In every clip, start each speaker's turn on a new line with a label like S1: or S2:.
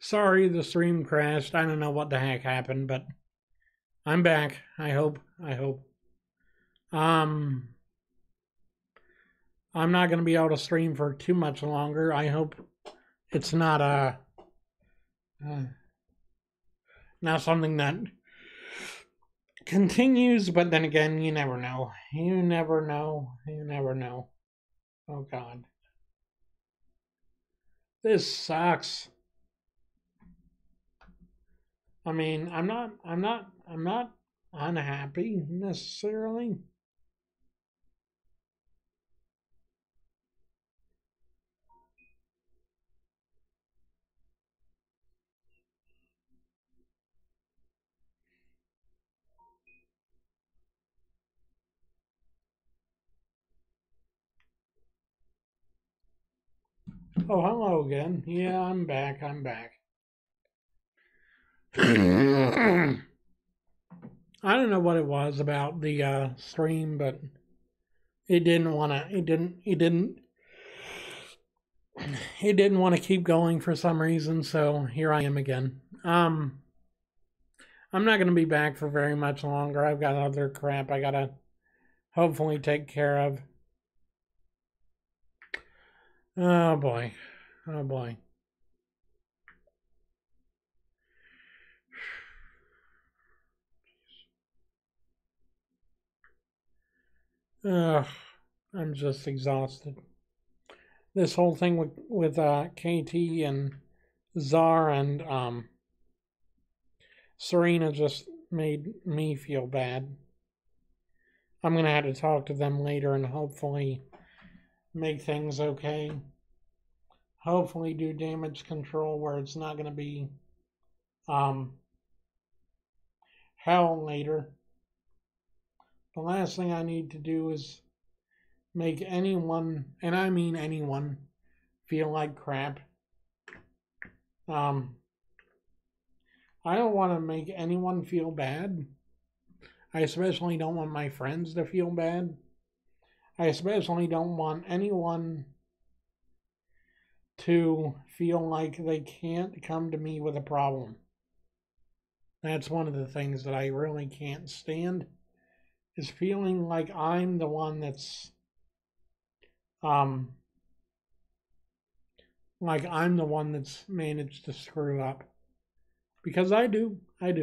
S1: Sorry, the stream crashed. I don't know what the heck happened, but I'm back. I hope. I'm not going to be able to stream for too much longer. I hope it's not not something that continues, but then again, you never know. You never know. Oh God. This sucks. I mean, I'm not unhappy necessarily. Oh, hello again. Yeah, I'm back. I don't know what it was about the stream, but it didn't want to. It didn't want to keep going for some reason. So here I am again. I'm not going to be back for very much longer. I've got other crap I gotta hopefully take care of. Oh boy. Ugh, I'm just exhausted. This whole thing with KT and Czar and Serena just made me feel bad. I'm gonna have to talk to them later and hopefully make things okay. Hopefully do damage control where it's not gonna be hell later. The last thing I need to do is make anyone, and I mean anyone, feel like crap. I don't want to make anyone feel bad. I especially don't want my friends to feel bad. I especially don't want anyone to feel like they can't come to me with a problem. That's one of the things that I really can't stand, is feeling like I'm the one that's like I'm the one that's managed to screw up. Because I do. I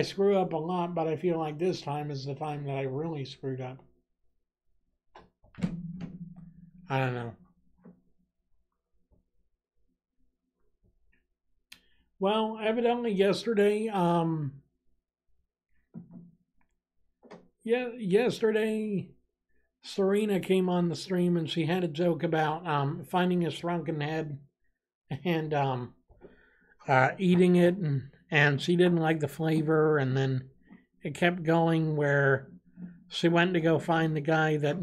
S1: screw up a lot, but I feel like this time is the time that I really screwed up. I don't know. Well, evidently yesterday, yesterday Serena came on the stream and she had a joke about finding a shrunken head and eating it, and she didn't like the flavor, and then it kept going where she went to go find the guy that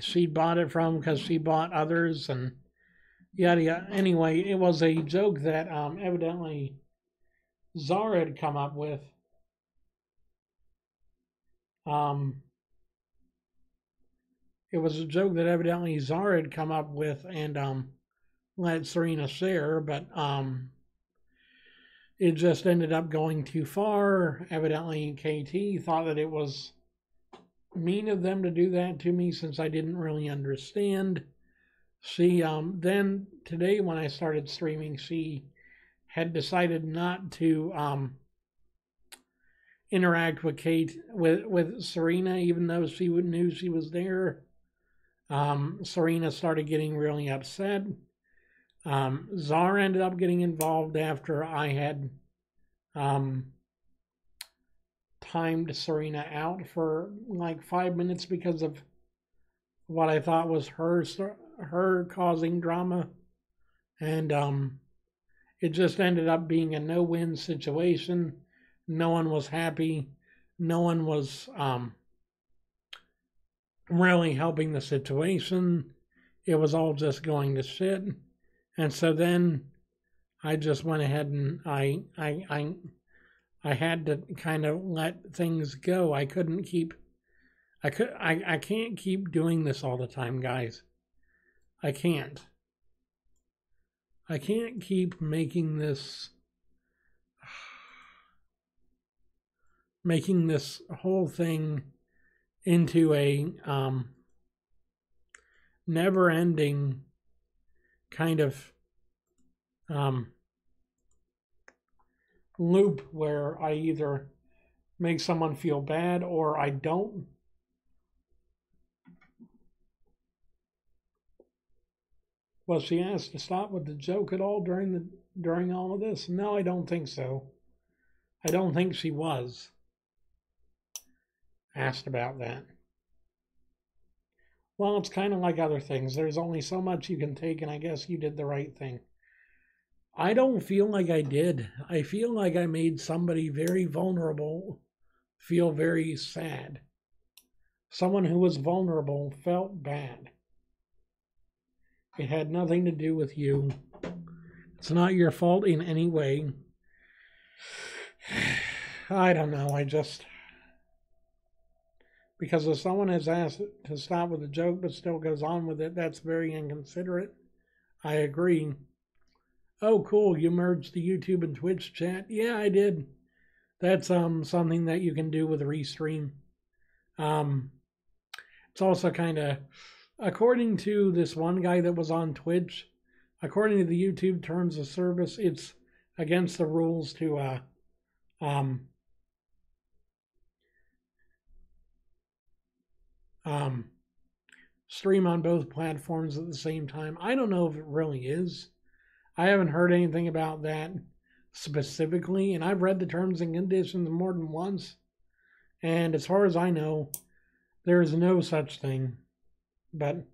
S1: she bought it from because she bought others and yada yada. Anyway, it was a joke that evidently Zara had come up with. It was a joke that evidently Zara had come up with and let Serena share, but it just ended up going too far. Evidently, KT thought that it was mean of them to do that to me since I didn't really understand. She then today when I started streaming, she had decided not to interact with with Serena, even though she knew she was there. Serena started getting really upset. Czar ended up getting involved after I had timed Serena out for like 5 minutes because of what I thought was her causing drama, and it just ended up being a no-win situation. No one was happy. No one was really helping the situation. It was all just going to shit. And so then I just went ahead and I had to kind of let things go. I can't keep doing this all the time, guys. I can't. I can't keep making this whole thing into a never-ending kind of loop where I either make someone feel bad or I don't. Was she asked to stop with the joke at all during all of this? No, I don't think so. I don't think she was asked about that. Well, it's kind of like other things. There's only so much you can take, and I guess you did the right thing. I don't feel like I did. I feel like I made somebody very vulnerable feel very sad. Someone who was vulnerable felt bad. It had nothing to do with you. It's not your fault in any way. I don't know. Because if someone has asked to stop with a joke but still goes on with it, that's very inconsiderate. I agree. Oh, cool. You merged the YouTube and Twitch chat. Yeah, I did. That's something that you can do with Restream. It's also kind of, according to this one guy that was on Twitch, according to the YouTube terms of service, it's against the rules to stream on both platforms at the same time. I don't know if it really is. I haven't heard anything about that specifically, and I've read the terms and conditions more than once, and as far as I know, there is no such thing. But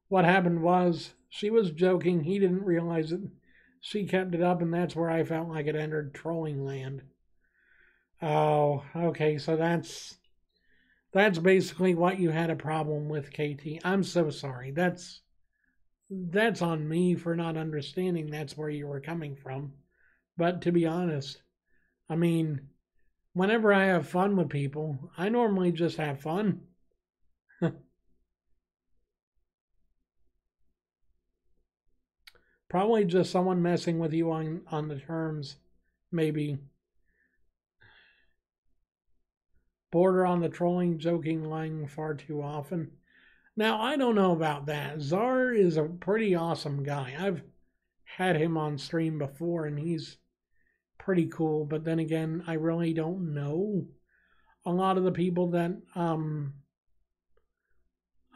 S1: what happened was, she was joking, he didn't realize it, she kept it up, and that's where I felt like it entered trolling land. Oh, okay, so that's basically what you had a problem with, KT. I'm so sorry. That's on me for not understanding that's where you were coming from. But to be honest, I mean, whenever I have fun with people, I normally just have fun. Probably just someone messing with you on the terms, maybe. Border on the trolling, joking, lying far too often. Now, I don't know about that. Czar is a pretty awesome guy. I've had him on stream before, and he's pretty cool. But then again, I really don't know a lot of the people that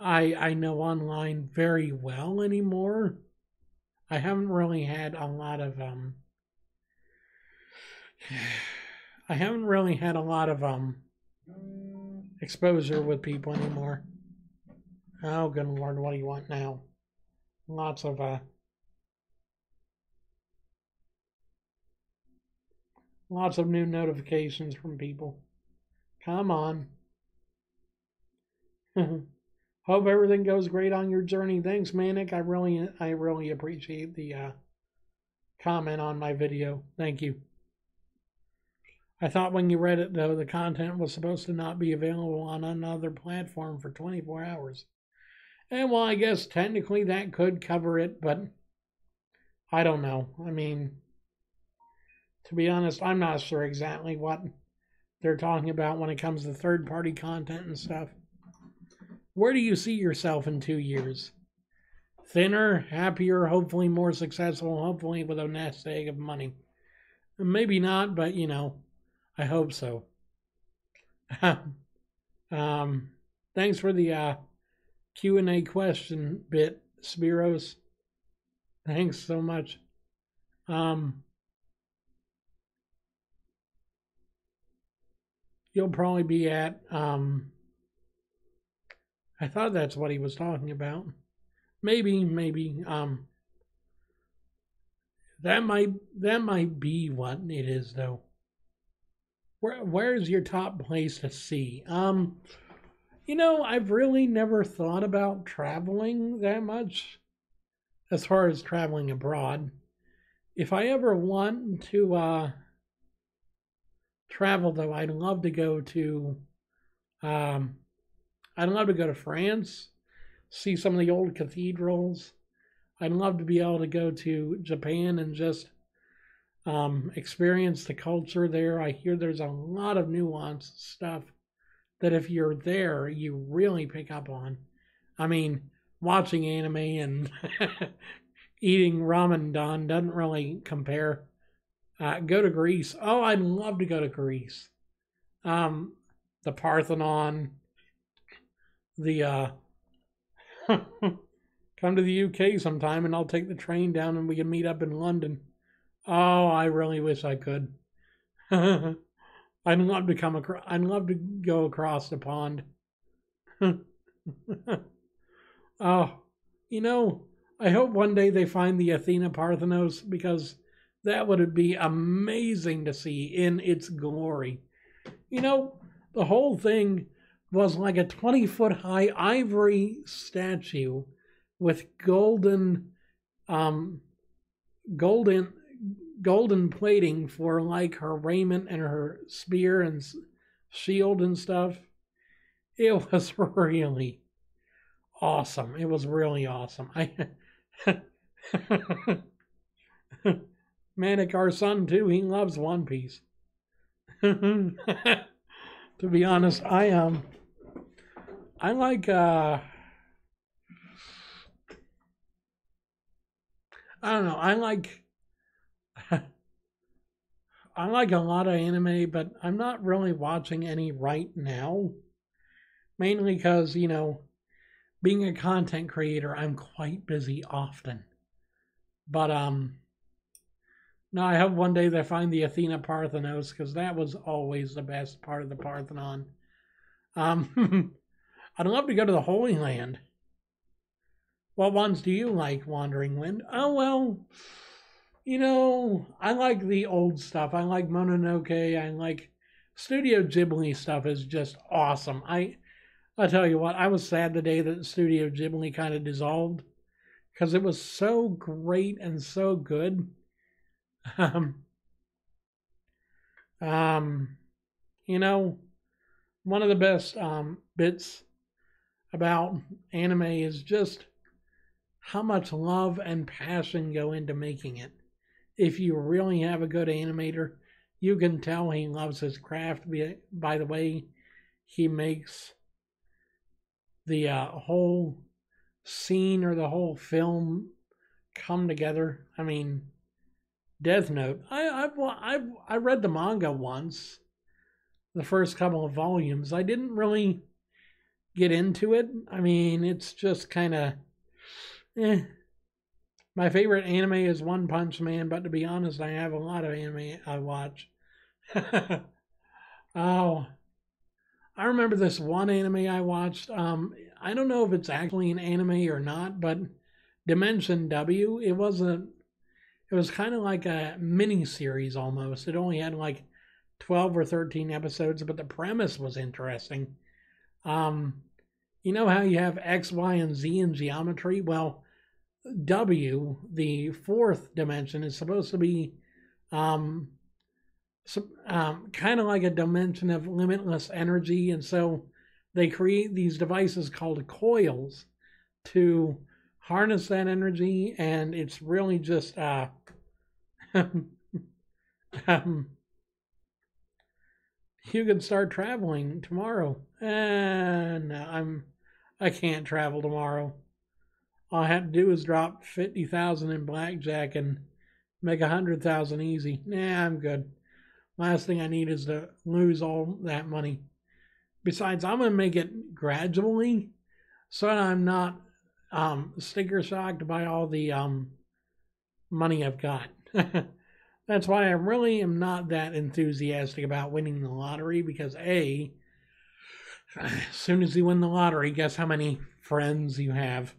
S1: I know online very well anymore. I haven't really had a lot of exposure with people anymore. Oh, good Lord, what do you want now? Lots of new notifications from people. Come on. Hope everything goes great on your journey. Thanks, Manic. I really appreciate the comment on my video. Thank you. I thought when you read it, though, the content was supposed to not be available on another platform for 24 hours. And well, I guess technically that could cover it, but I don't know. I mean, to be honest, I'm not sure exactly what they're talking about when it comes to third-party content and stuff. Where do you see yourself in 2 years? Thinner, happier, hopefully more successful, hopefully with a nest egg of money. Maybe not, but you know, I hope so. Thanks for the Q&A question bit, Spiros. Thanks so much. You'll probably be at I thought that's what he was talking about. Maybe. That might be what it is, though. Where's your top place to see? You know, I've really never thought about traveling that much, as far as traveling abroad. If I ever want to travel, though, I'd love to go to France, see some of the old cathedrals. I'd love to be able to go to Japan and just experience the culture there. I hear there's a lot of nuanced stuff that if you're there, you really pick up on. I mean, watching anime and eating ramen don doesn't really compare. Go to Greece. Oh, I'd love to go to Greece. The Parthenon, the come to the UK sometime and I'll take the train down and we can meet up in London. Oh, I really wish I could. I'd love to come across. I'd love to go across the pond. Oh, you know, I hope one day they find the Athena Parthenos because that would be amazing to see in its glory. You know, the whole thing was like a 20-foot high ivory statue with golden plating for like her raiment and her spear and shield and stuff. It was really awesome. It was really awesome. Manic, our son too, he loves One Piece. To be honest, I like I don't know. I like a lot of anime, but I'm not really watching any right now. Mainly because, you know, being a content creator, I'm quite busy often. But no, I hope one day they find the Athena Parthenos because that was always the best part of the Parthenon. I'd love to go to the Holy Land. What ones do you like, Wandering Wind? Oh, well, you know, I like the old stuff. I like Mononoke. I like Studio Ghibli stuff is just awesome. I'll tell you what, I was sad the day that Studio Ghibli kind of dissolved because it was so great and so good. You know, one of the best bits about anime is just how much love and passion go into making it. If you really have a good animator, you can tell he loves his craft by the way he makes the whole scene or the whole film come together. I mean, Death Note. I read the manga once, the first couple of volumes. I didn't really get into it. I mean, it's just kind of My favorite anime is One Punch Man, but to be honest, I have a lot of anime I watch. Oh, I remember this one anime I watched. I don't know if it's actually an anime or not, but Dimension W. It was kind of like a mini series almost. It only had like 12 or 13 episodes, but the premise was interesting. You know how you have X, Y, and Z in geometry? Well, W, the fourth dimension, is supposed to be kind of like a dimension of limitless energy, and so they create these devices called coils to harness that energy, and it's really just you can start traveling tomorrow. No, I can't travel tomorrow. All I have to do is drop 50,000 in blackjack and make 100,000 easy. Nah, I'm good. Last thing I need is to lose all that money. Besides, I'm gonna make it gradually, so that I'm not sticker shocked by all the money I've got. That's why I really am not that enthusiastic about winning the lottery, because as soon as you win the lottery, guess how many friends you have?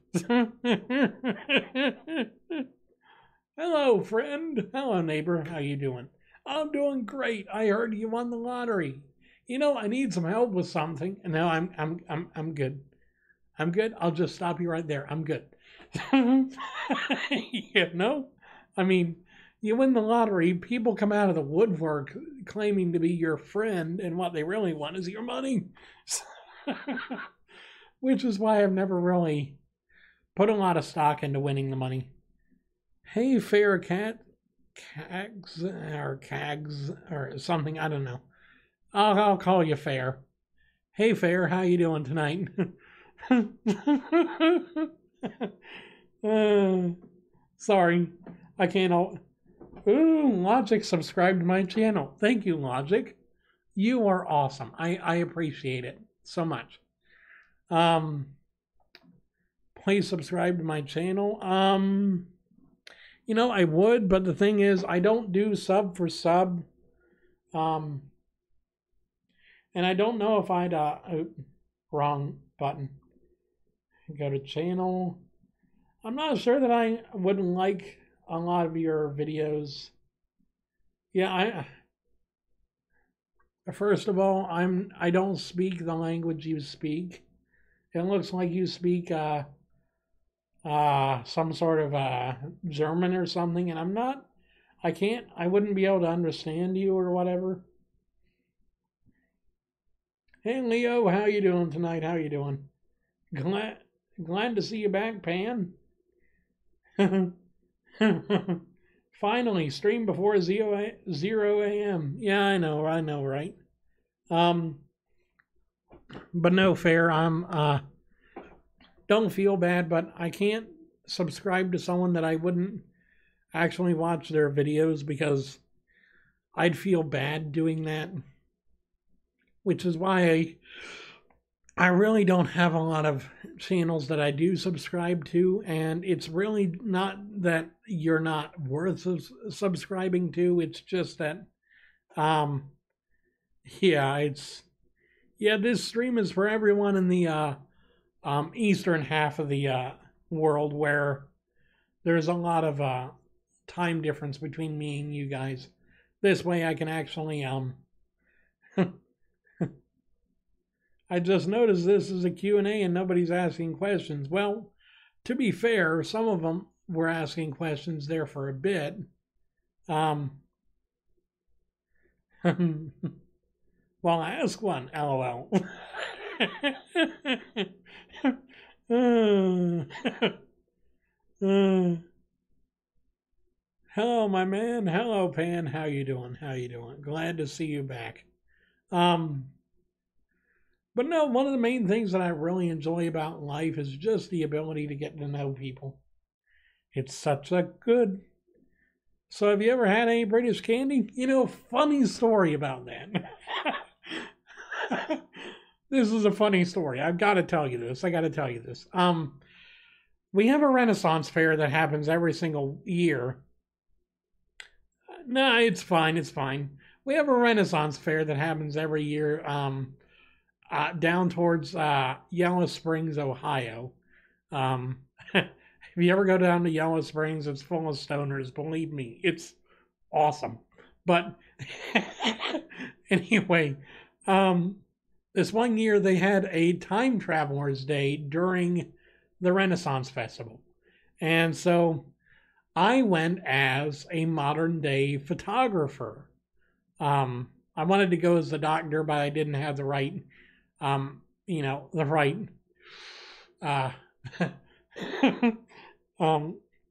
S1: Hello, friend. Hello, neighbor. How you doing? I'm doing great. I heard you won the lottery. You know, I need some help with something. No, I'm good. I'm good. I'll just stop you right there. I'm good. You know, I mean, you win the lottery, people come out of the woodwork claiming to be your friend, and what they really want is your money. Which is why I've never really put a lot of stock into winning the money. Hey, fair cat, cags or something. I don't know. I'll call you Fair. Hey, Fair, how you doing tonight? Sorry, I can't. Ooh, Logic subscribed to my channel. Thank you, Logic. You are awesome. I appreciate it so much. Please subscribe to my channel. You know, I would, but the thing is, I don't do sub for sub. And I don't know if I'd, wrong button. Go to channel. I'm not sure that I would like a lot of your videos. Yeah, first of all, I don't speak the language you speak. It looks like you speak some sort of German or something, and I wouldn't be able to understand you or whatever. Hey Leo, how you doing tonight? How you doing? Glad to see you back, Pan. Finally, stream before 0 a.m. Yeah, I know, right? But no, Fair, don't feel bad, but I can't subscribe to someone that I wouldn't actually watch their videos because I'd feel bad doing that. Which is why I really don't have a lot of channels that I do subscribe to, and it's really not that you're not worth subscribing to. It's just that, this stream is for everyone in the eastern half of the world where there's a lot of time difference between me and you guys. This way I can actually I just noticed this is a Q&A and nobody's asking questions. Well, to be fair, some of them were asking questions there for a bit. Well, ask one, LOL. Hello, my man. Hello, Pan. How you doing? Glad to see you back. But no, one of the main things that I really enjoy about life is just the ability to get to know people. It's such a good. So have you ever had any British candy? You know, funny story about that. This is a funny story. I've got to tell you this. We have a Renaissance fair that happens every single year. No, it's fine. We have a Renaissance fair that happens every year. Down towards Yellow Springs, Ohio. If you ever go down to Yellow Springs, it's full of stoners. Believe me, it's awesome. But anyway, this one year they had a time traveler's day during the Renaissance Festival. And so I went as a modern day photographer. I wanted to go as the doctor, but I didn't have the right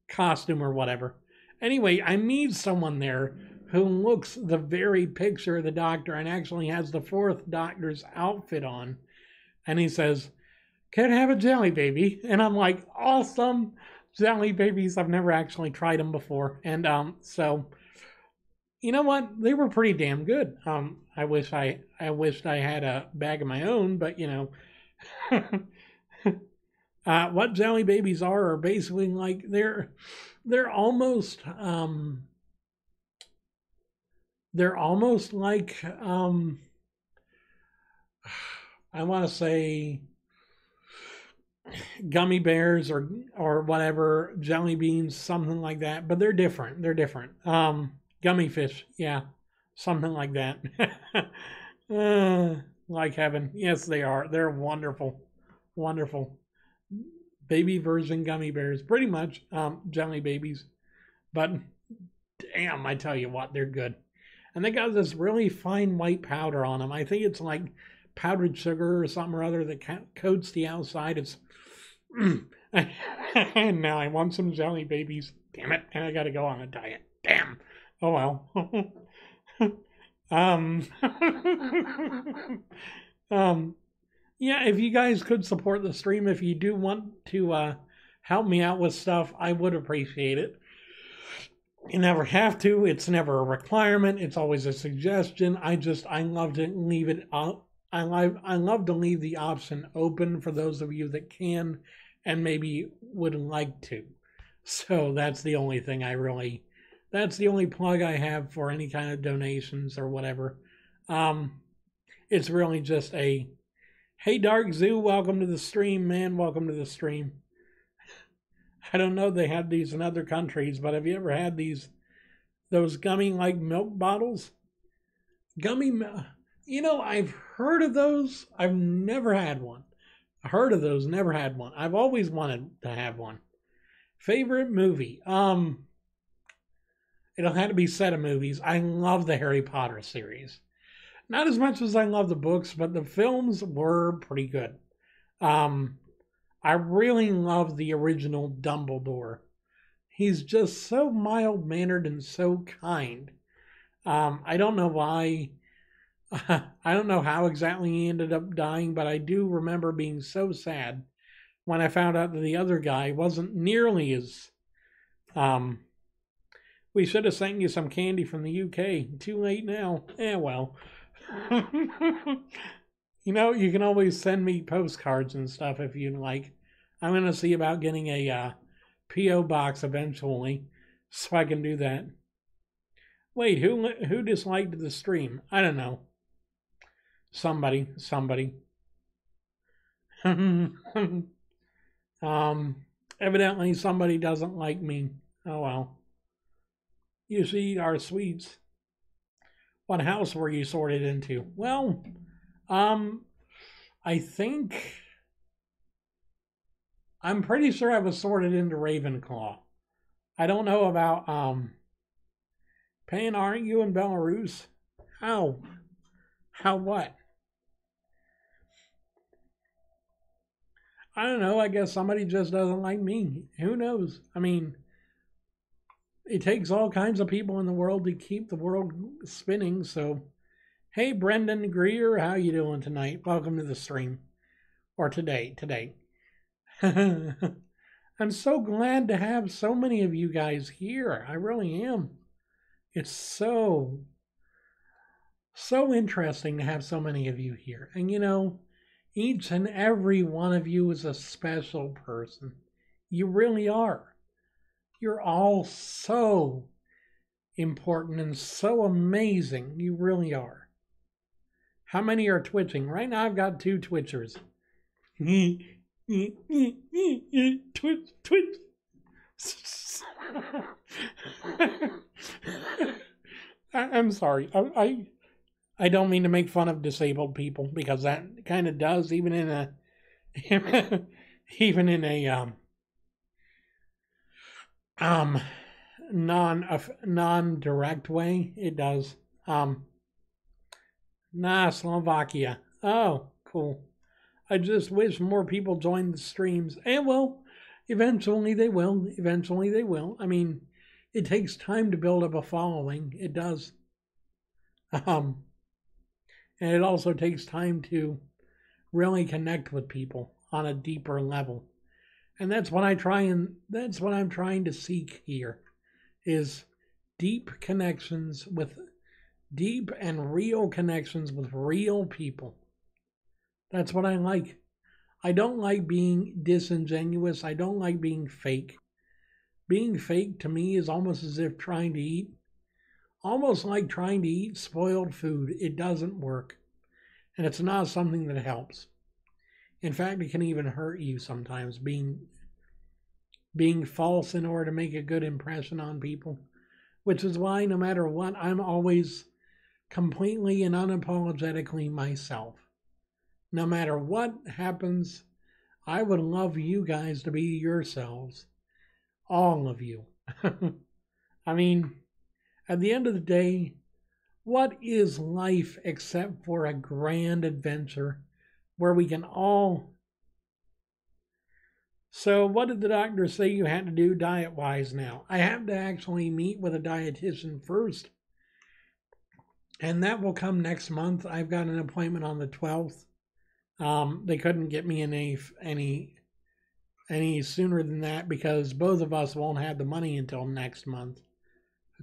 S1: costume or whatever. Anyway, I meet someone there who looks the very picture of the doctor and actually has the fourth doctor's outfit on. And he says, "Can I have a jelly baby?" And I'm like, awesome. Jelly babies, I've never actually tried them before. And so you know what? They were pretty damn good. I wished I had a bag of my own, but you know, what jelly babies are basically like they're almost like I want to say gummy bears or whatever, jelly beans, something like that. But they're different. Gummy fish, yeah, something like that. Like heaven. Yes, they are. They're wonderful. Baby version gummy bears, pretty much jelly babies. But damn, I tell you what, they're good. And they got this really fine white powder on them. I think it's like powdered sugar or something or other that coats the outside. It's And now I want some jelly babies. Damn it. And I gotta go on a diet. Damn. Oh well. um, um, yeah, if you guys could support the stream, if you do want to help me out with stuff, I would appreciate it. You never have to. It's never a requirement. It's always a suggestion. I love to leave it out. I love to leave the option open for those of you that can and maybe would like to. So that's the only thing that's the only plug I have for any kind of donations or whatever. It's really just a, hey Dark Zoo, welcome to the stream, man. Welcome to the stream. I don't know they have these in other countries, but have you ever had those gummy like milk bottles? I've heard of those. I've never had one. I heard of those, never had one. I've always wanted to have one. Favorite movie? It'll have to be set of movies. I love the Harry Potter series. Not as much as I love the books, but the films were pretty good. I really love the original Dumbledore. He's just so mild-mannered and so kind. I don't know why. I don't know how exactly he ended up dying, but I do remember being so sad when I found out that the other guy wasn't nearly as. We should have sent you some candy from the UK. Too late now. Well. You can always send me postcards and stuff if you'd like. I'm going to see about getting a P.O. box eventually, so I can do that. Wait, who disliked the stream? I don't know. Somebody. Evidently somebody doesn't like me. Oh well. You should eat our sweets. What house were you sorted into? Well, I think I'm pretty sure I was sorted into Ravenclaw. I don't know about Pan, aren't you in Belarus? How? How what? I don't know. I guess somebody just doesn't like me. Who knows? I mean, it takes all kinds of people in the world to keep the world spinning. So, hey, Brendan Greer, how you doing tonight? Welcome to the stream. Or today. I'm so glad to have so many of you guys here. I really am. It's so interesting to have so many of you here. And each and every one of you is a special person. You really are. You're all so important and so amazing. You really are. How many are twitching? Right now I've got 2 twitchers. Twitch. I'm sorry. I don't mean to make fun of disabled people, because that kind of does, even in a non-direct way. It does. Slovakia. Oh, cool. I just wish more people joined the streams. And well, eventually they will. I mean, it takes time to build up a following. It does. And it also takes time to really connect with people on a deeper level. And that's what I'm trying to seek here, is deep and real connections with real people. That's what I like. I don't like being disingenuous. I don't like being fake. Being fake to me is almost as if almost like trying to eat spoiled food. It doesn't work. And it's not something that helps. In fact, it can even hurt you sometimes, being false in order to make a good impression on people. Which is why, no matter what, I'm always completely and unapologetically myself. No matter what happens, I would love you guys to be yourselves. All of you. I mean, at the end of the day, what is life except for a grand adventure where we can all So, what did the doctor say you had to do diet wise now? I have to actually meet with a dietitian first, and that will come next month. I've got an appointment on the 12th. They couldn't get me in any sooner than that because both of us won't have the money until next month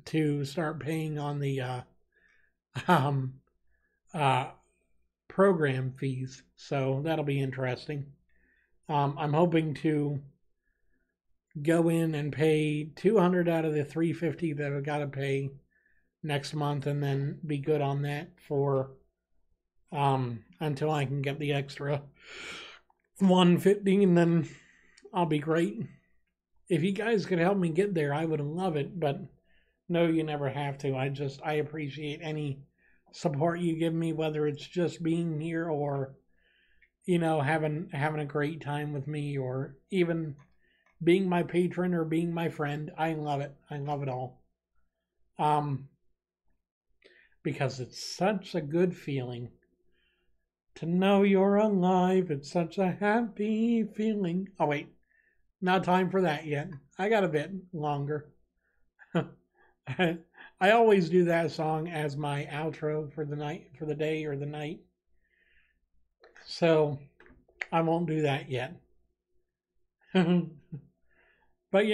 S1: to start paying on the um, program fees. So that'll be interesting. I'm hoping to go in and pay $200 out of the $350 that I've got to pay next month, and then be good on that for until I can get the extra $150, and then I'll be great. If you guys could help me get there, I would love it. But no, you never have to. I appreciate any support you give me, whether it's just being here or having a great time with me, or even being my patron or being my friend. I love it. I love it all. Because it's such a good feeling to know you're alive. It's such a happy feeling. Oh wait, not time for that yet. I got a bit longer. I always do that song as my outro for the night, for the day or the night. So I won't do that yet. But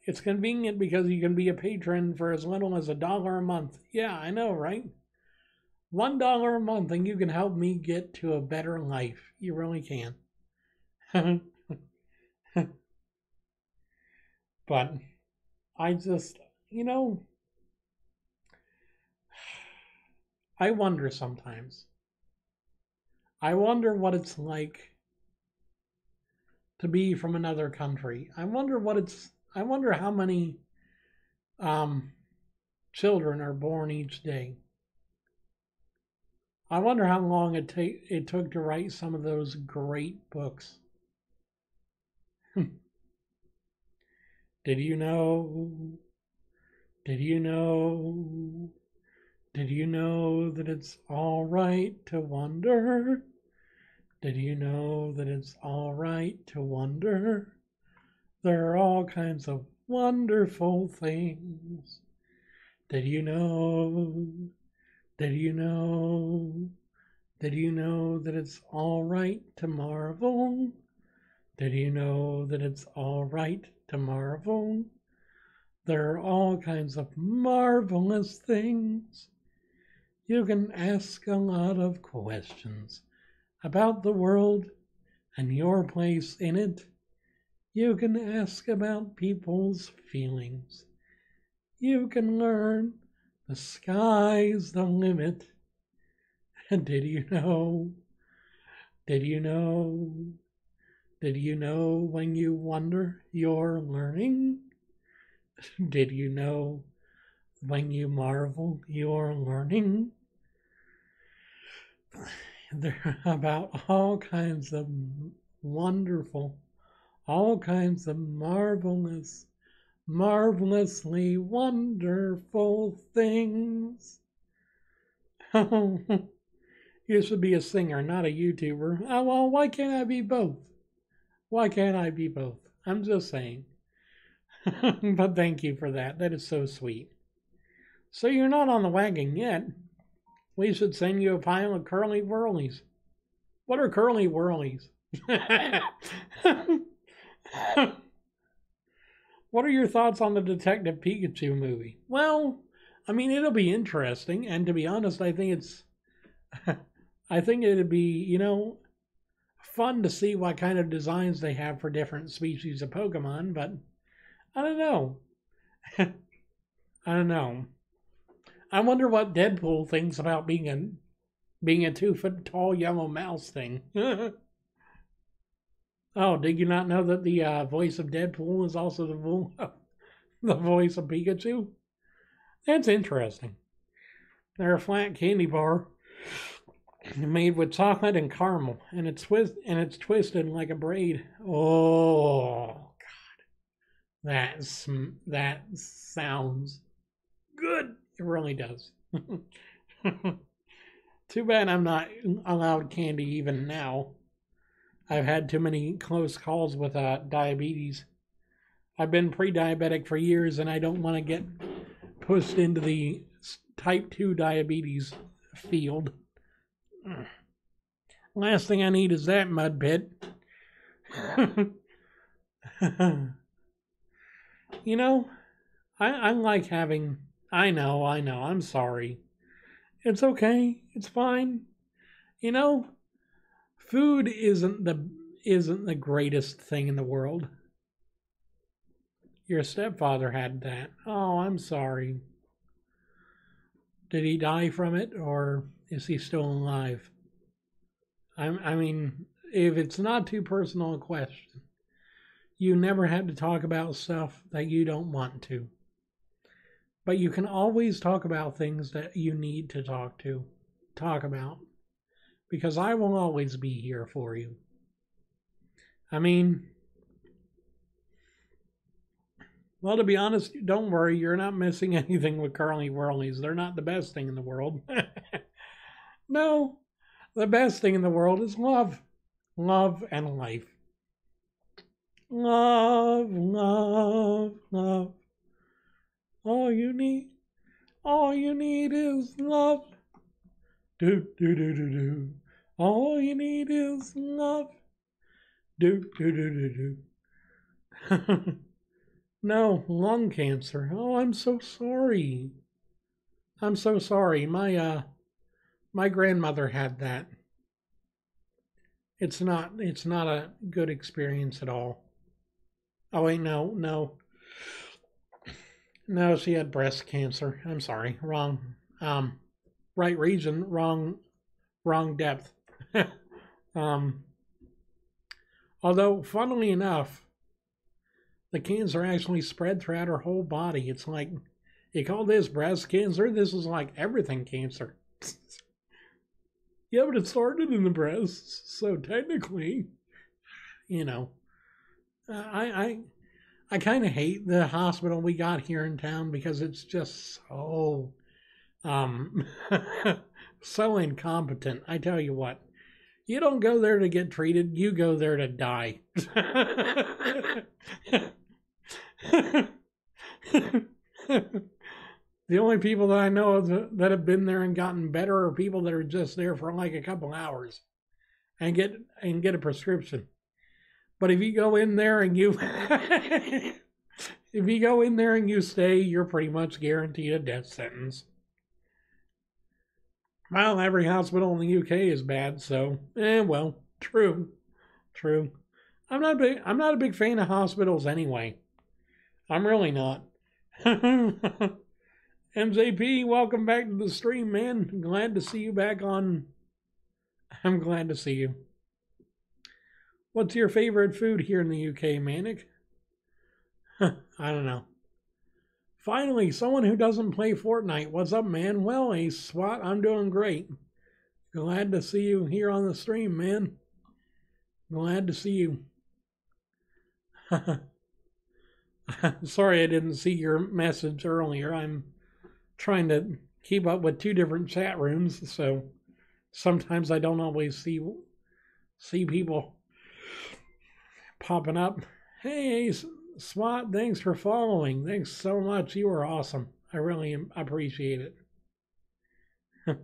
S1: it's convenient because you can be a patron for as little as $1 a month. Yeah, I know, right? $1 a month and you can help me get to a better life. You really can. But I just, I wonder sometimes. I wonder what it's like to be from another country. I wonder how many children are born each day. I wonder how long it took to write some of those great books. Did you know? Did you know? Did you know that it's all right to wonder? Did you know that it's all right to wonder? There are all kinds of wonderful things. Did you know? Did you know? Did you know that it's all right to marvel? Did you know that it's all right to marvel? There are all kinds of marvelous things. You can ask a lot of questions about the world and your place in it. You can ask about people's feelings. You can learn the sky's the limit. And did you know? Did you know? Did you know when you wonder you're learning? Did you know when you marvel you're learning? They're about all kinds of wonderful, all kinds of marvelous, marvelously wonderful things. You should be a singer, not a YouTuber. Oh, well, why can't I be both? Why can't I be both? I'm just saying. But thank you for that. That is so sweet. So you're not on the wagon yet. We should send you a pile of curly whirlies. What are curly whirlies? What are your thoughts on the Detective Pikachu movie? Well, I mean, it'll be interesting, and to be honest, I think it'd be, fun to see what kind of designs they have for different species of Pokemon, but I don't know. I don't know. I wonder what Deadpool thinks about being a 2-foot tall yellow mouse thing. Oh, did you not know that the voice of Deadpool is also the voice of Pikachu? That's interesting. They're a flat candy bar made with chocolate and caramel, and it's twisted like a braid. Oh God, that sounds good. It really does. Too bad I'm not allowed candy even now. I've had too many close calls with diabetes. I've been pre-diabetic for years, and I don't want to get pushed into the type 2 diabetes field. Last thing I need is that mud pit. You know, I like having... I know, I'm sorry. It's okay, it's fine. You know, food isn't the greatest thing in the world. Your stepfather had that. Oh, I'm sorry. Did he die from it, or is he still alive? I mean, if it's not too personal a question, you never had to talk about stuff that you don't want to. But you can always talk about things that you need to talk about. Because I will always be here for you. I mean, well, to be honest, don't worry, you're not missing anything with Curly Whirlies. They're not the best thing in the world. No, the best thing in the world is love. Love and life. Love, love, love. All you need is love. Do, do, do, do, do. All you need is love. Do, do, do, do, do. No, lung cancer. Oh, I'm so sorry. I'm so sorry. My grandmother had that. It's not a good experience at all. Oh wait, no. No, she had breast cancer. I'm sorry. Wrong. Right region, wrong depth. Although, funnily enough, the cancer actually spread throughout her whole body. It's like, you call this breast cancer? This is like everything cancer. Yeah, but it started in the breasts, so technically, you know, I kind of hate the hospital we got here in town because it's just so, so incompetent. I tell you what, you don't go there to get treated, you go there to die. The only people that I know of that have been there and gotten better are people that are just there for like a couple hours and get a prescription. But if you go in there and you stay, you're pretty much guaranteed a death sentence. Well, every hospital in the UK is bad, so well, true. I'm not a big fan of hospitals anyway. I'm really not. MJP, welcome back to the stream, man. Glad to see you back on. I'm glad to see you. What's your favorite food here in the UK, Manic? I don't know. Finally, someone who doesn't play Fortnite. What's up, man? Well, Ace SWAT, I'm doing great. Glad to see you here on the stream, man. Glad to see you. Sorry I didn't see your message earlier. I'm trying to keep up with 2 different chat rooms, so sometimes I don't always see people popping up. Hey, SWAT, thanks for following. Thanks so much. You are awesome. I really appreciate it.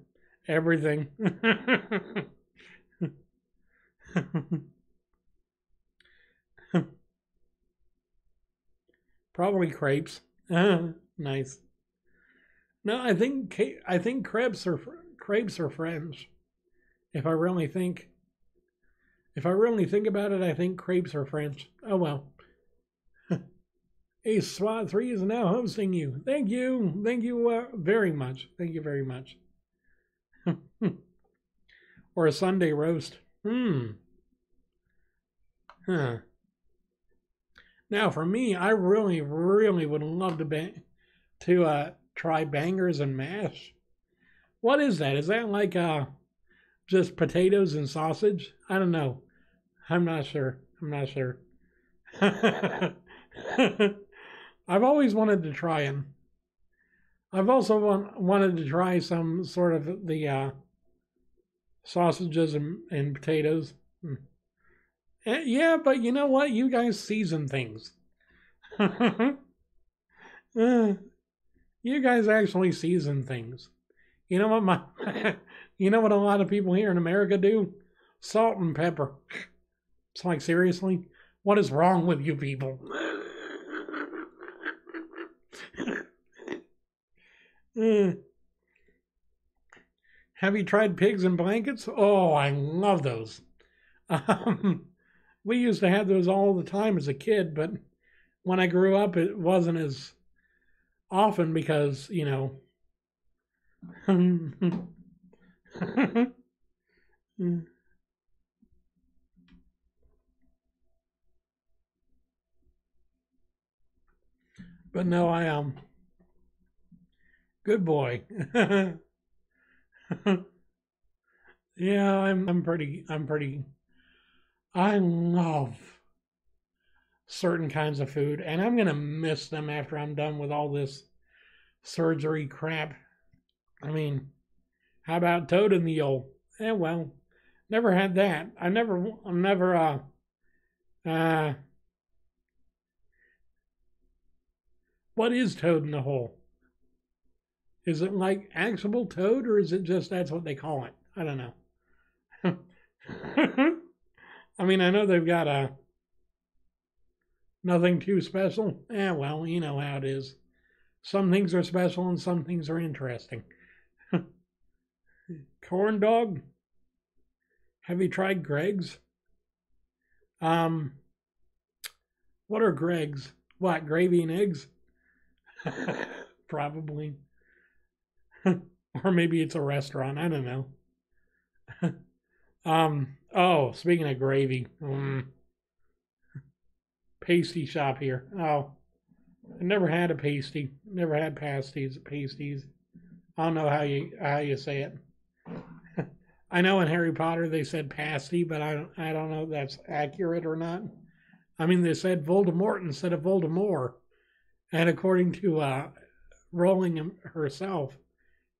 S1: Everything. Probably crepes. Nice. No, I think crepes are French. If I really think about it, I think crepes are French. Oh well. Hey, SWAT 3 is now hosting you. Thank you very much. Thank you very much. Or a Sunday roast. Huh. Now, for me, I really would love to try bangers and mash. What is that? Is that like just potatoes and sausage? I don't know. I'm not sure. I've always wanted to try them. I've also wanted to try some sort of the sausages and potatoes. Yeah, but you know what? You guys season things. You guys actually season things. You know what you know what a lot of people here in America do? Salt and pepper. It's like, seriously? What is wrong with you people? Have you tried pigs in blankets? Oh, I love those. We used to have those all the time as a kid, but when I grew up, it wasn't as often because, you know. But no, good boy. Yeah, I'm pretty. I love certain kinds of food, and I'm gonna miss them after I'm done with all this surgery crap. I mean, how about toad in the old? Well, never had that. I'm never, uh, what is toad in the hole? Is it like actual toad, or is it just that's what they call it? I don't know. I mean, I know they've got nothing too special. Well, you know how it is. Some things are special and some things are interesting. Corn dog? Have you tried Greg's? What are Greg's? What, gravy and eggs? Probably. Or maybe it's a restaurant. I don't know. Oh, speaking of gravy, pasty shop here. Oh, I never had a pasty. Never had pasties. I don't know how you say it. I know in Harry Potter they said pasty, but I don't know if that's accurate or not. I mean, they said Voldemort instead of Voldemort, and according to Rowling herself,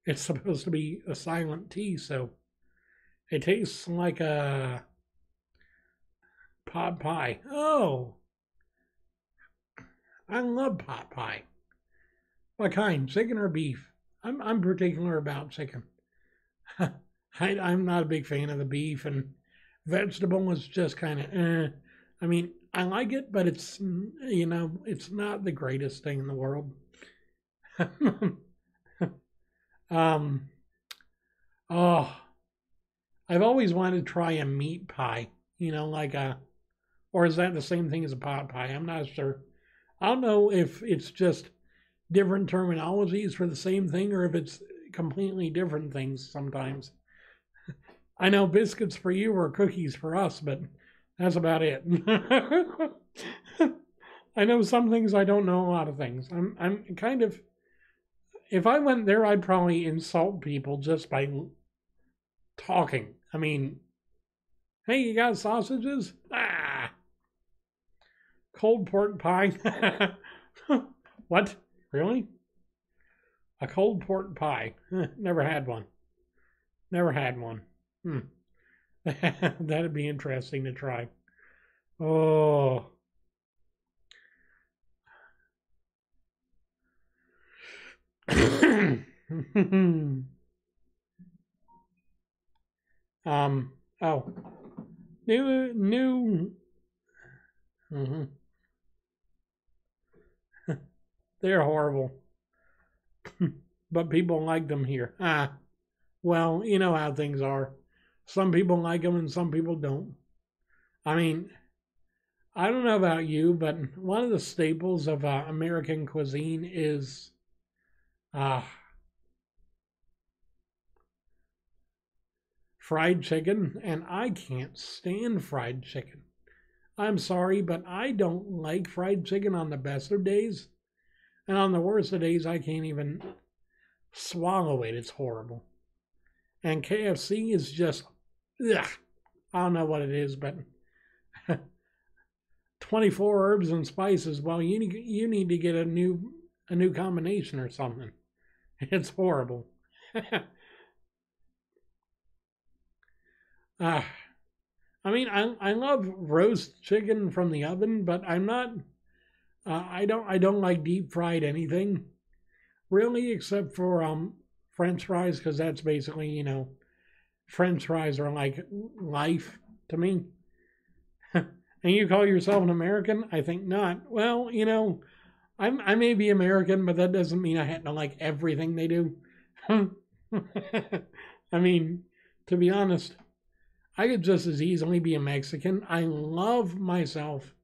S1: it's supposed to be a silent T, so it tastes like a pot pie. Oh, I love pot pie. What kind? Chicken or beef? I'm particular about chicken. I'm not a big fan of the beef, and vegetable is just kind of. I mean, I like it, but it's it's not the greatest thing in the world. um. Oh, I've always wanted to try a meat pie. Like or is that the same thing as a pot pie? I'm not sure. I don't know if it's just different terminologies for the same thing or if it's completely different things sometimes. I know biscuits for you or cookies for us, but that's about it. I know some things, I don't know a lot of things. I'm kind of, if I went there, I'd probably insult people just by talking. I mean, hey, you got sausages? Cold pork pie. What? Really? A cold pork pie? Never had one. Never had one. That'd be interesting to try. Oh. Oh. New. Mm-hmm. They're horrible. But people like them here. Well, you know how things are. Some people like them and some people don't. I mean, I don't know about you, but one of the staples of American cuisine is fried chicken, and I can't stand fried chicken. I'm sorry, but I don't like fried chicken on the best of days. And on the worst of days, I can't even swallow it. It's horrible. And KFC is just, ugh. I don't know what it is, but 24 herbs and spices. Well, you need to get a new combination or something. It's horrible. I mean, I love roast chicken from the oven, but I'm not. I don't like deep fried anything really, except for French fries, because that's basically, French fries are like life to me. And you call yourself an American? I think not. Well, I may be American, but that doesn't mean I have to like everything they do. I mean, to be honest, I could just as easily be a Mexican. I love myself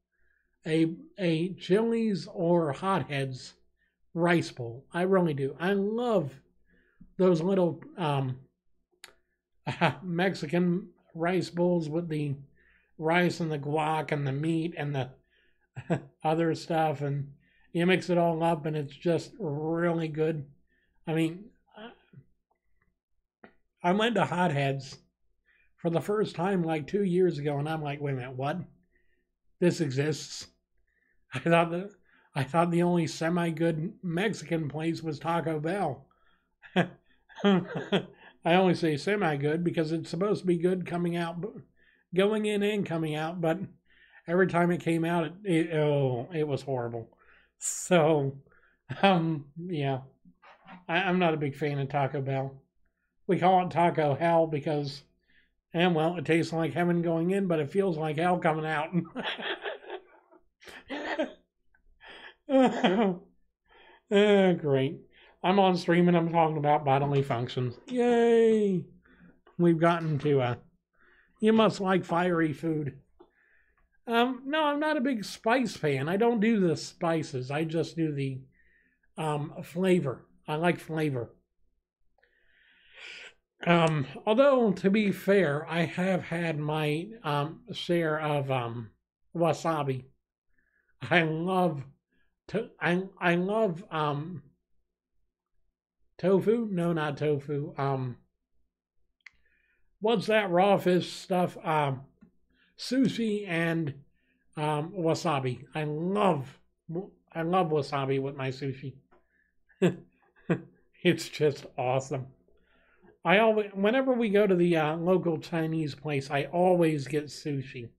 S1: a Chili's or Hotheads rice bowl. I really do. I love those little Mexican rice bowls with the rice and the guac and the meat and the other stuff, and you mix it all up and it's just really good. I mean, I went to Hotheads for the first time like 2 years ago, and I'm like, wait a minute, what? This exists? I thought the only semi-good Mexican place was Taco Bell. I only say semi-good because it's supposed to be good coming out, going in and coming out, but every time it came out, it was horrible. So, yeah, I'm not a big fan of Taco Bell. We call it Taco Hell because, and well, it tastes like heaven going in, but it feels like hell coming out. Great. I'm on stream and I'm talking about bodily functions. Yay! We've gotten to you must like fiery food. No, I'm not a big spice fan. I don't do the spices. I just do the flavor. I like flavor. Although, to be fair, I have had my share of wasabi. I love I love tofu. No, not tofu. What's that raw fish stuff? Sushi and wasabi. I love wasabi with my sushi. It's just awesome. I always, whenever we go to the local Chinese place, I always get sushi.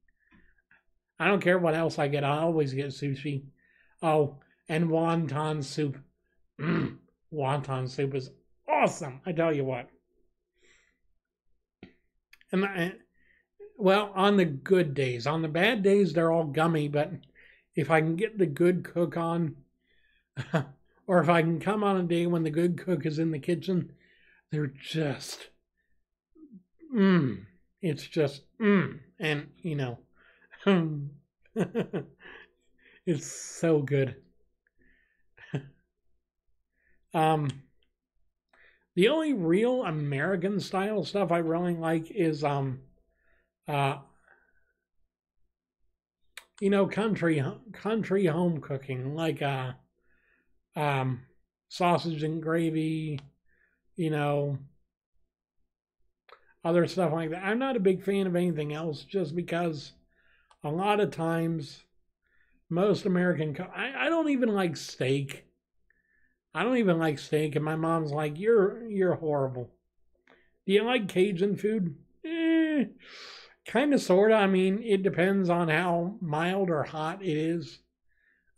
S1: I don't care what else I get. I always get sushi. Oh, and wonton soup. Wonton soup is awesome. I tell you what. And well, on the good days. On the bad days, they're all gummy. But if I can get the good cook on, or if I can come on a day when the good cook is in the kitchen, they're just, it's just, and it's so good. The only real American style stuff I really like is country home cooking, like sausage and gravy, other stuff like that. I'm not a big fan of anything else just because a lot of times most American I don't even like steak. I don't even like steak, and my mom's like, you're horrible. Do you like Cajun food? Kind of, sort of. I mean, it depends on how mild or hot it is.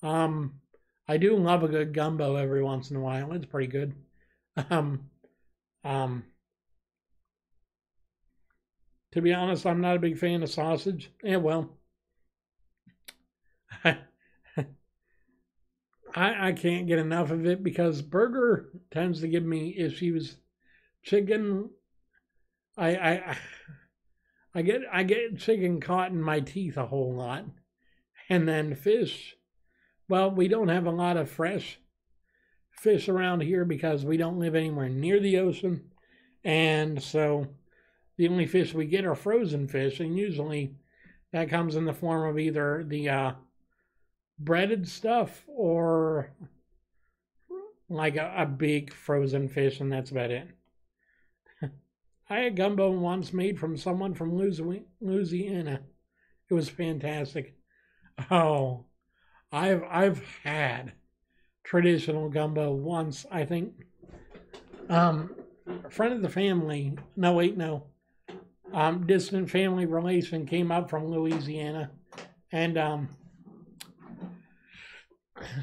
S1: I do love a good gumbo every once in a while. It's pretty good. To be honest, I'm not a big fan of sausage. Yeah, well, I can't get enough of it because burger tends to give me issues. Chicken, I get chicken caught in my teeth a whole lot, and then fish. Well, we don't have a lot of fresh fish around here because we don't live anywhere near the ocean, and so the only fish we get are frozen fish, and usually that comes in the form of either the breaded stuff or like a big frozen fish, and that's about it. I had gumbo once made from someone from Louisiana. It was fantastic. Oh, I've had traditional gumbo once, I think. A friend of the family, no wait, no. distant family relation came up from Louisiana, and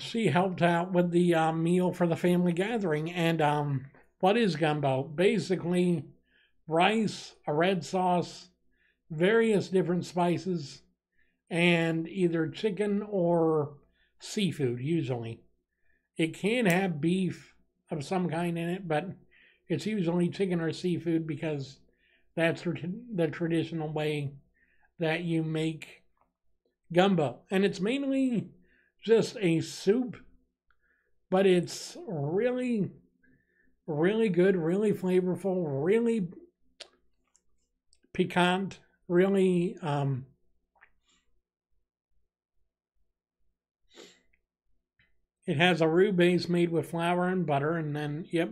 S1: she helped out with the meal for the family gathering. And what is gumbo? Basically, rice, a red sauce, various different spices, and either chicken or seafood, usually. It can have beef of some kind in it, but it's usually chicken or seafood because that's the traditional way that you make gumbo. And it's mainly just a soup, but it's really, really good, really flavorful, really piquant, really it has a roux base made with flour and butter, and then yep,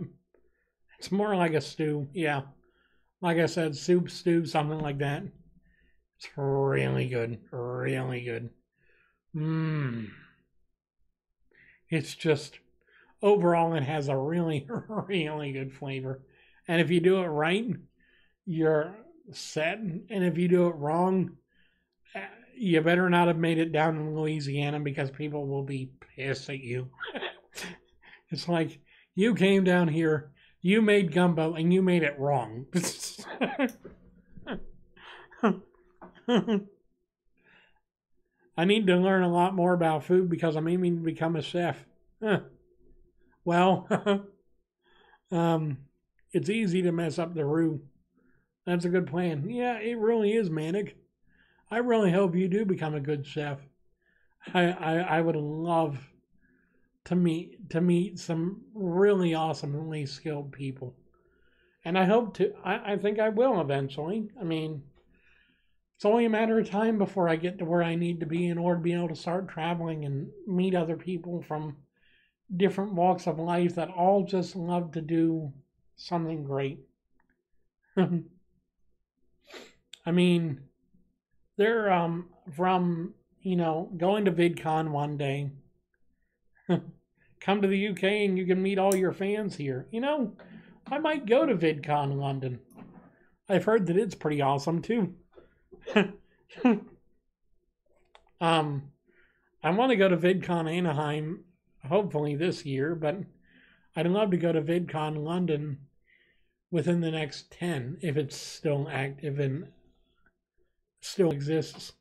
S1: it's more like a stew. Yeah, like I said, soup, stew, something like that. It's really good, really good. Mmm. It's just overall, it has a really, really good flavor. And if you do it right, you're set. And if you do it wrong, you better not have made it down in Louisiana because people will be pissed at you. It's like, you came down here, you made gumbo, and you made it wrong. I need to learn a lot more about food because I'm aiming to become a chef. Well, it's easy to mess up the roux. That's a good plan. Yeah, it really is, Manic. I really hope you do become a good chef. I would love to meet some really awesome, really skilled people. And I hope to, I think I will eventually. I mean, it's only a matter of time before I get to where I need to be in order to be able to start traveling and meet other people from different walks of life that all just love to do something great. I mean, they're from, going to VidCon one day. Come to the UK and you can meet all your fans here. I might go to VidCon London. I've heard that it's pretty awesome too. I want to go to VidCon Anaheim, hopefully this year, but I'd love to go to VidCon London within the next 10 if it's still active and still exists.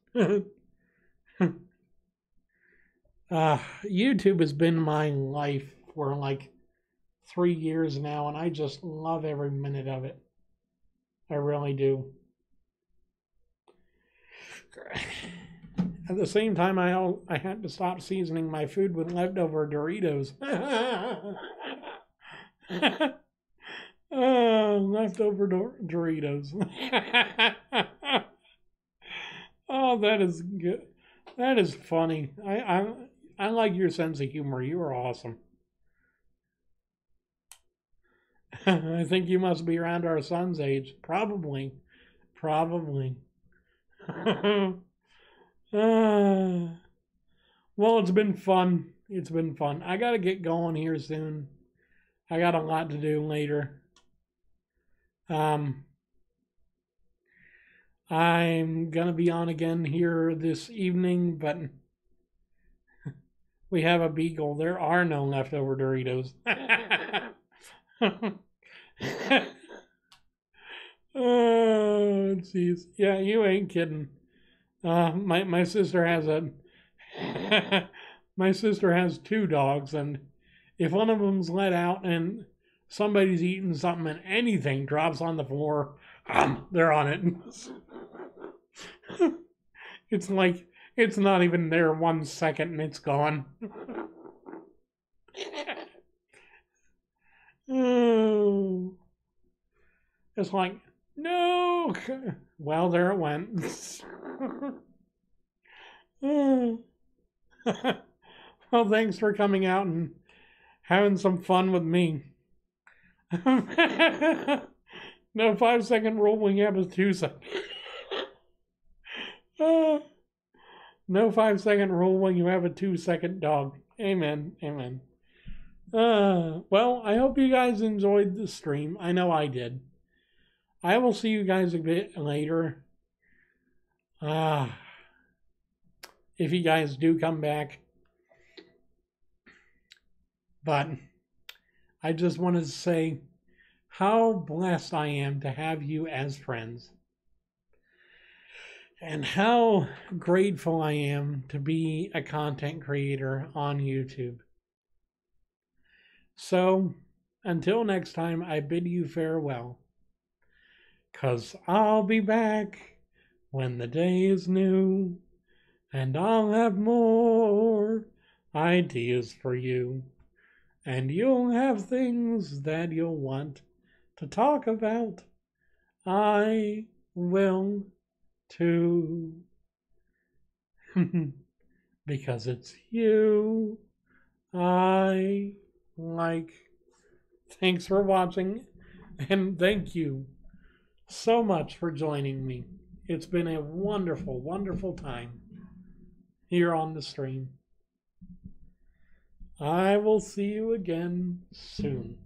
S1: YouTube has been my life for like 3 years now, and I just love every minute of it. I really do. At the same time, I had to stop seasoning my food with leftover Doritos. Leftover Doritos. Oh, that is good. That is funny. I like your sense of humor. You are awesome. I think you must be around our son's age. Probably. Well, it's been fun. I gotta get going here soon. I got a lot to do later. I'm gonna be on again here this evening, but we have a beagle. There are no leftover Doritos. Oh, jeez. Yeah, you ain't kidding. My sister has my sister has 2 dogs, and if one of them's let out and somebody's eating something and anything drops on the floor, they're on it. It's like it's not even there 1 second and it's gone. Oh. It's like, no. Well, there it went. Well, thanks for coming out and having some fun with me. No 5-second rule when you have a 2-second. No 5-second rule when you have a 2-second dog. Amen. Well, I hope you guys enjoyed the stream. I know I did. I will see you guys a bit later. If you guys do come back. But I just wanted to say how blessed I am to have you as friends. And how grateful I am to be a content creator on YouTube. So, until next time, I bid you farewell. 'Cause I'll be back when the day is new, and I'll have more ideas for you. And you'll have things that you'll want to talk about. I will too. Because it's you I like. Thanks for watching, and thank you so much for joining me. It's been a wonderful, wonderful time here on the stream. I will see you again soon.